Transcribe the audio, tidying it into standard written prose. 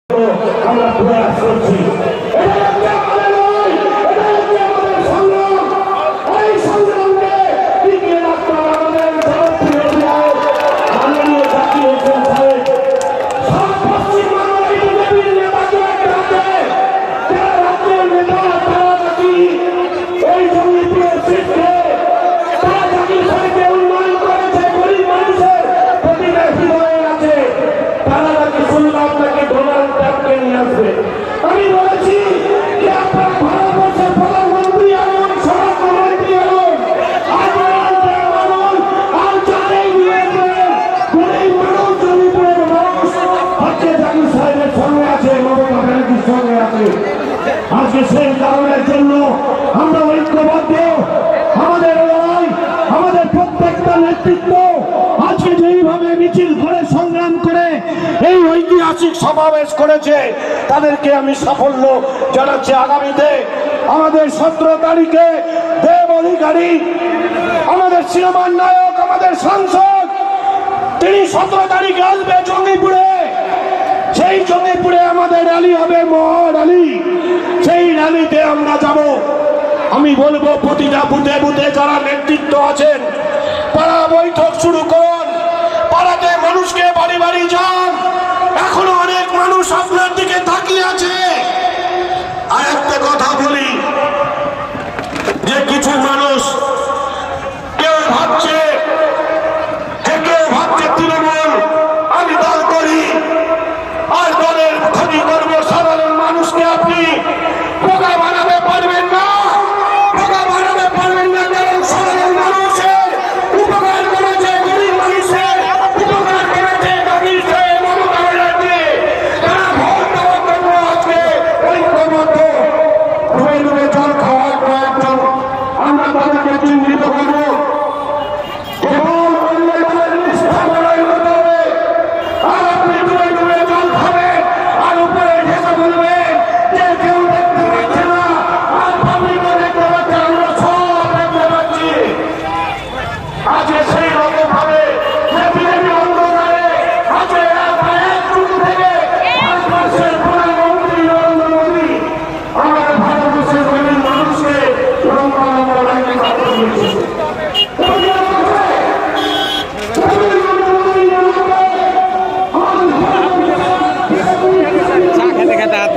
আমরা প্রয়াস করছি। আমি বলেছি যে আপনার ভারতবর্ষের প্রধানমন্ত্রী এমন স্বরাষ্ট্রমন্ত্রী এমন আর যারাই দিয়েছেন গরিব মানুষ জমিপুরের মানুষ হচ্ছে জাকির সাহেবের সঙ্গে আছে, মমতা ব্যানার্জির সঙ্গে আছে। আজকে সেই কারণের জন্য আমরা ঐক্যবদ্ধ। আমাদের লড়াই, আমাদের প্রত্যেকটা নেতৃত্ব আজকে যেইভাবে মিছিল করে সংগ্রাম করে এই ঐতিহাসিক সমাবেশ করেছে তাদেরকে আমি সাফল্য জানাচ্ছি। আগামীতে আমাদের 17 তারিখে দেব অধিকারী আমাদের সিনেমার নায়ক, আমাদের সাংসদ, তিনি 17 তারিখে আসবে জঙ্গিপুরে। সেই জঙ্গিপুরে আমাদের র্যালি হবে, মহা র্যালি। সেই র্যালিতে আমরা যাব। আমি বলবো প্রতিটা বুথে বুথে যারা নেতৃত্ব আছেন পাড়া বৈঠক শুরু করুন, পাড়াতে মানুষকে বাড়ি বাড়ি যান। এখনো অনেক মানুষ আপনার দিকে তাকিয়ে আছে। আর একটা কথা বলি যে কিছু মানুষ কেউ ভাবছে তৃণমূল আমি দল করি আর দলের ক্ষতি করবো। সাধারণ মানুষকে আপনি বোকা বানাতে পারবেন না, বোকা বানাতে পারবেন না। কারণ সাধারণ মানুষের উপকার করেছে, গরিব মানুষের উপকার করেছে জাকির সাহেব, মমতা ব্যানার্জি। তারা ভোট দেওয়ার জন্য আজকে ঐক্যবদ্ধ। ডুবে ডুবে জল খাওয়ার প্রয়োজন, আমরা তাদেরকে চিহ্নিত করবো এবং অন্য দলের নিষ্ঠা লড়াই হতে হবে। আর আপনি ডুবে ডুবে জল খাবেন আর উপরে ঢেকে বলবেন যে কেউ দেখতে পাচ্ছে না আর পাবলিকও দেখতে পাচ্ছে, আমরা সব দেখতে পাচ্ছি। আজকে সেই রকম ভাবে বিজেপি অন্ধকারে আজকে একটুকু থেকে ভারতবর্ষের প্রধানমন্ত্রী নরেন্দ্র মোদী আমাদের ভারতবর্ষের গরিব মানুষকে চা খেতে খেতে হাত